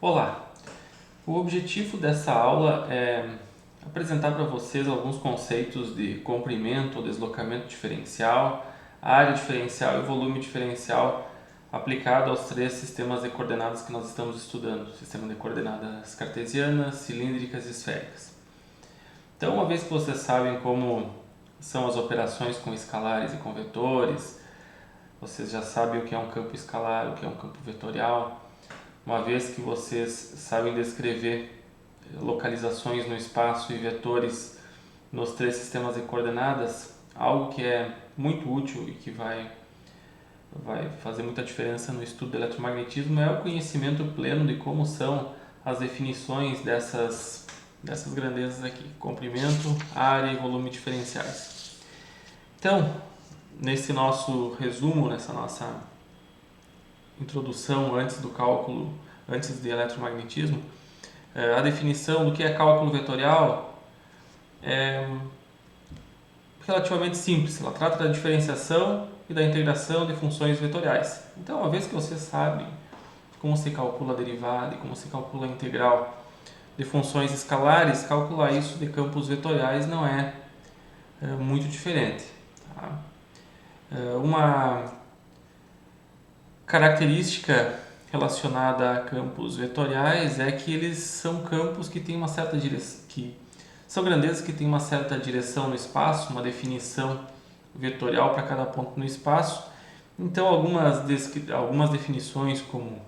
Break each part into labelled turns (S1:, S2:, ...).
S1: Olá! O objetivo dessa aula é apresentar para vocês alguns conceitos de comprimento ou deslocamento diferencial, área diferencial e volume diferencial aplicado aos três sistemas de coordenadas que nós estamos estudando: sistema de coordenadas cartesianas, cilíndricas e esféricas. Então, uma vez que vocês sabem como são as operações com escalares e com vetores, vocês já sabem o que é um campo escalar, o que é um campo vetorial. Uma vez que vocês sabem descrever localizações no espaço e vetores nos três sistemas de coordenadas, algo que é muito útil e que vai fazer muita diferença no estudo do eletromagnetismo é o conhecimento pleno de como são as definições dessas grandezas aqui: comprimento, área e volume diferenciais. Então, nesse nosso resumo, nessa nossa introdução antes de eletromagnetismo, a definição do que é cálculo vetorial é relativamente simples. Ela trata da diferenciação e da integração de funções vetoriais. Então, uma vez que você sabe como se calcula a derivada e como se calcula a integral de funções escalares, calcular isso de campos vetoriais não é muito diferente. Tá? Uma característica relacionada a campos vetoriais é que eles são campos que têm uma certa direção, que são grandezas que têm uma certa direção no espaço, uma definição vetorial para cada ponto no espaço. Então, algumas definições, como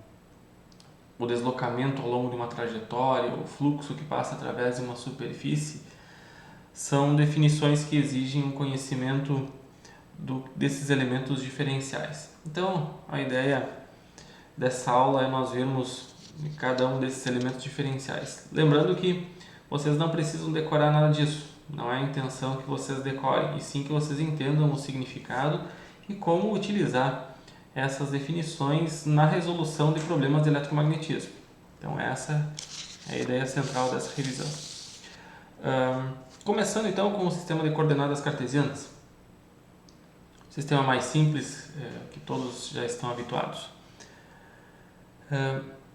S1: o deslocamento ao longo de uma trajetória, o fluxo que passa através de uma superfície, são definições que exigem um conhecimento desses elementos diferenciais. Então, a ideia dessa aula é nós vermos cada um desses elementos diferenciais. Lembrando que vocês não precisam decorar nada disso. Não é a intenção que vocês decorem, e sim que vocês entendam o significado e como utilizar essas definições na resolução de problemas de eletromagnetismo. Então, essa é a ideia central dessa revisão. Começando então com o sistema de coordenadas cartesianas. Sistema mais simples, que todos já estão habituados.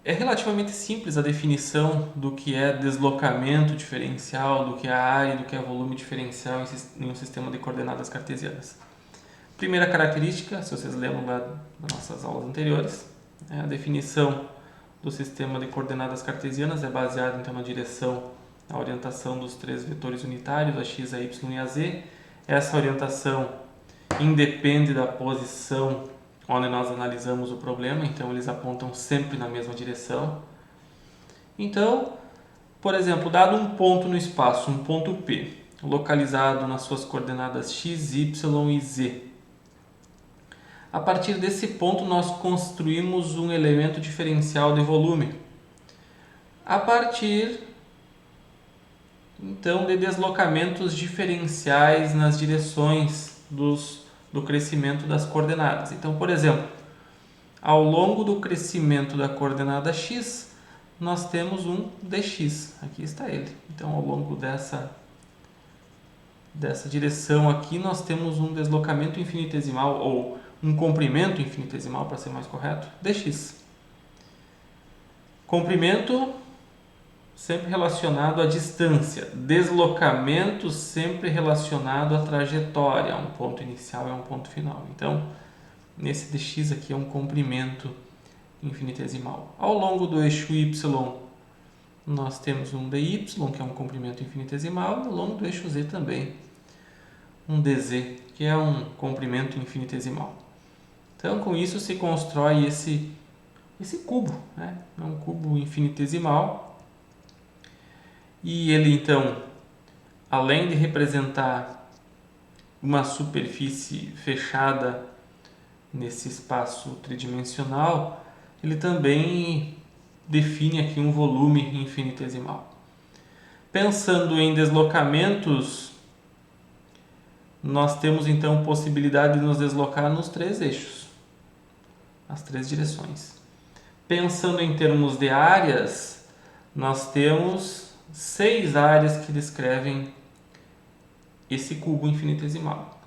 S1: É relativamente simples a definição do que é deslocamento diferencial, do que é área e do que é volume diferencial em um sistema de coordenadas cartesianas. Primeira característica, se vocês lembram das nossas aulas anteriores, a definição do sistema de coordenadas cartesianas é baseada então na direção, na orientação dos três vetores unitários, a x, a y e a z. Essa orientação independe da posição onde nós analisamos o problema, então eles apontam sempre na mesma direção. Então, por exemplo, dado um ponto no espaço, um ponto P, localizado nas suas coordenadas x, y e z, a partir desse ponto nós construímos um elemento diferencial de volume. A partir então de deslocamentos diferenciais nas direções do crescimento das coordenadas. Então, por exemplo, ao longo do crescimento da coordenada x, nós temos um dx. Aqui está ele. Então, ao longo dessa direção aqui, nós temos um deslocamento infinitesimal, ou um comprimento infinitesimal, para ser mais correto, dx. Comprimento sempre relacionado à distância, deslocamento sempre relacionado à trajetória, a um ponto inicial e a um ponto final. Então, nesse dx aqui é um comprimento infinitesimal. Ao longo do eixo y, nós temos um dy, que é um comprimento infinitesimal, e ao longo do eixo z também um dz, que é um comprimento infinitesimal. Então, com isso se constrói esse cubo, né? É um cubo infinitesimal. E ele, então, além de representar uma superfície fechada nesse espaço tridimensional, ele também define aqui um volume infinitesimal. Pensando em deslocamentos, nós temos então possibilidade de nos deslocar nos três eixos, nas três direções. Pensando em termos de áreas, nós temos 6 áreas que descrevem esse cubo infinitesimal.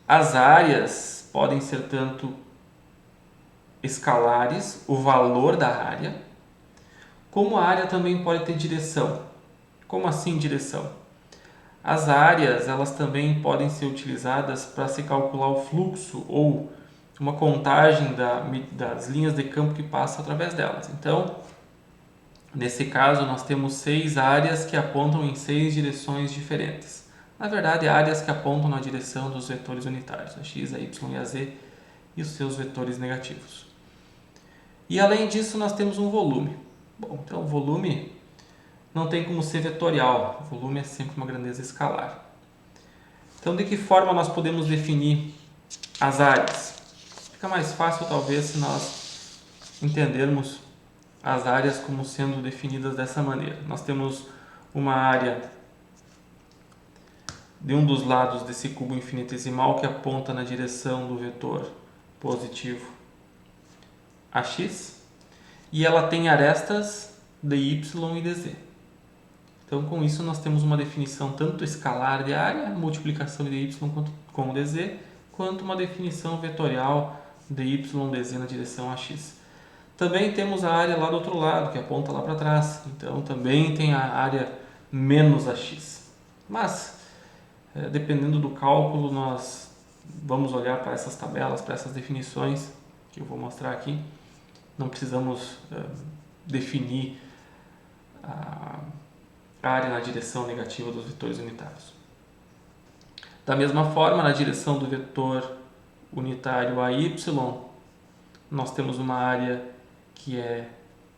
S1: As áreas podem ser tanto escalares, o valor da área, Como a área também pode ter direção. Como assim direção? As áreas, elas também podem ser utilizadas para se calcular o fluxo ou uma contagem das linhas de campo que passam através delas. Então, nesse caso, nós temos 6 áreas que apontam em 6 direções diferentes. Na verdade, áreas que apontam na direção dos vetores unitários, a x, a y e a z, e os seus vetores negativos. E além disso, nós temos um volume. Bom, então o volume não tem como ser vetorial, o volume é sempre uma grandeza escalar. Então, de que forma nós podemos definir as áreas? Fica mais fácil, talvez, se nós entendermos as áreas como sendo definidas dessa maneira. Nós temos uma área de um dos lados desse cubo infinitesimal que aponta na direção do vetor positivo AX e ela tem arestas dy e dz. Então, com isso, nós temos uma definição tanto escalar de área, multiplicação de dy com o dz, quanto uma definição vetorial de y dz na direção AX. Também temos a área lá do outro lado, que aponta lá para trás. Então, também tem a área menos AX. Mas, dependendo do cálculo, nós vamos olhar para essas tabelas, para essas definições que eu vou mostrar aqui. Não precisamos definir a área na direção negativa dos vetores unitários. Da mesma forma, na direção do vetor unitário AY, nós temos uma área que é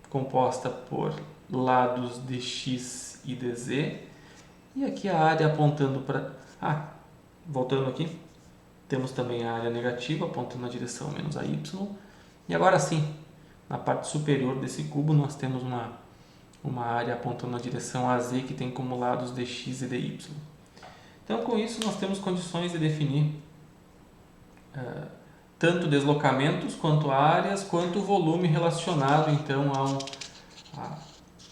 S1: composta por lados dx e dz. E aqui a área apontando para... voltando aqui, temos também a área negativa apontando na direção menos AY. E agora sim, na parte superior desse cubo nós temos uma área apontando na direção AZ que tem como lados dx e dy. Então, com isso, nós temos condições de definir tanto deslocamentos, quanto áreas, quanto volume relacionado então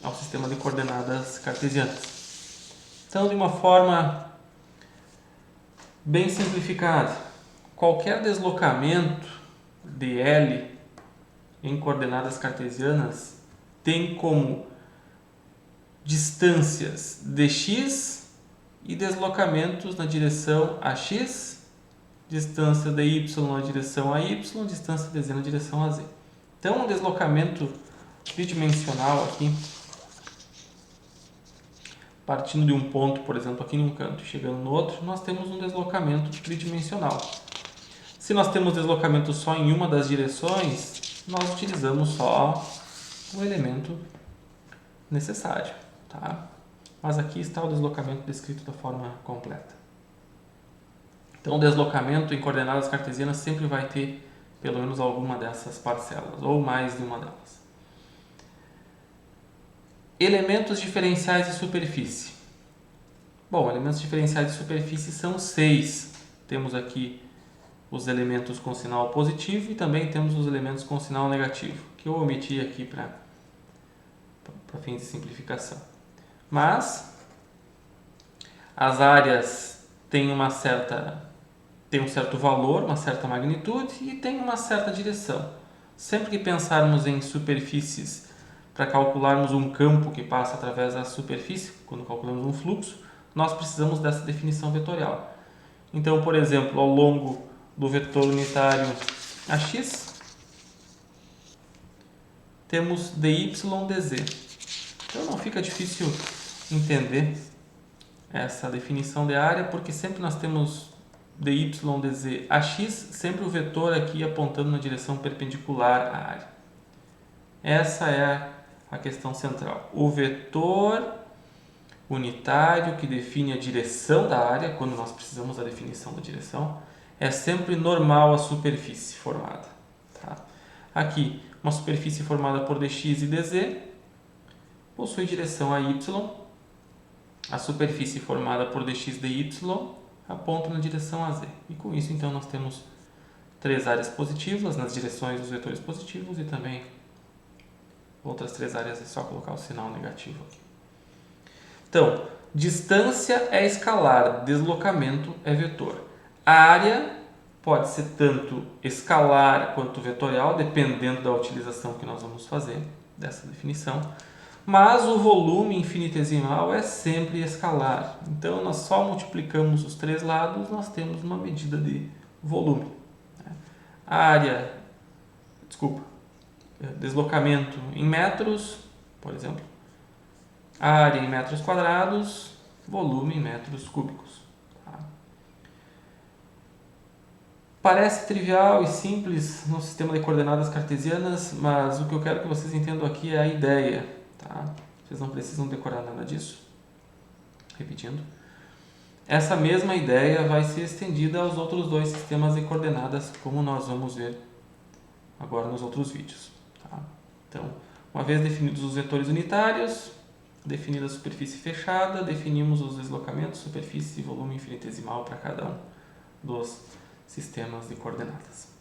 S1: ao sistema de coordenadas cartesianas. Então, de uma forma bem simplificada, qualquer deslocamento de L em coordenadas cartesianas tem como distâncias dx e deslocamentos na direção AX, distância dy na direção AY, distância dz na direção AZ. Então, um deslocamento tridimensional aqui, partindo de um ponto, por exemplo, aqui num canto e chegando no outro, nós temos um deslocamento tridimensional. Se nós temos deslocamento só em uma das direções, nós utilizamos só o elemento necessário, tá? Mas aqui está o deslocamento descrito da forma completa. Então, o deslocamento em coordenadas cartesianas sempre vai ter pelo menos alguma dessas parcelas, ou mais de uma delas. Elementos diferenciais de superfície. Bom, elementos diferenciais de superfície são 6. Temos aqui os elementos com sinal positivo e também temos os elementos com sinal negativo, que eu omiti aqui para fins de simplificação. Mas as áreas têm um certo valor, uma certa magnitude e têm uma certa direção. Sempre que pensarmos em superfícies para calcularmos um campo que passa através da superfície, quando calculamos um fluxo, nós precisamos dessa definição vetorial. Então, por exemplo, ao longo do vetor unitário AX, temos dy dz. Então, não fica difícil entender essa definição de área, porque sempre nós temos dy dz AX, sempre o vetor aqui apontando na direção perpendicular à área. Essa é a questão central. O vetor unitário que define a direção da área, quando nós precisamos da definição da direção, é sempre normal à superfície formada. Tá? Aqui, uma superfície formada por dx e dz possui direção a y. A superfície formada por dx dy aponta na direção a z. E com isso, então, nós temos 3 áreas positivas nas direções dos vetores positivos e também outras 3 áreas, é só colocar o sinal negativo aqui. Então, distância é escalar, deslocamento é vetor. A área pode ser tanto escalar quanto vetorial, dependendo da utilização que nós vamos fazer dessa definição. Mas o volume infinitesimal é sempre escalar. Então, nós só multiplicamos os três lados, nós temos uma medida de volume. Área, deslocamento em metros, por exemplo. Área em metros quadrados, volume em metros cúbicos. Parece trivial e simples no sistema de coordenadas cartesianas, mas o que eu quero que vocês entendam aqui é a ideia. Tá? Vocês não precisam decorar nada disso. Repetindo. Essa mesma ideia vai ser estendida aos outros dois sistemas de coordenadas, como nós vamos ver agora nos outros vídeos. Tá? Então, uma vez definidos os vetores unitários, definida a superfície fechada, definimos os deslocamentos, superfície e volume infinitesimal para cada um dos sistemas de coordenadas.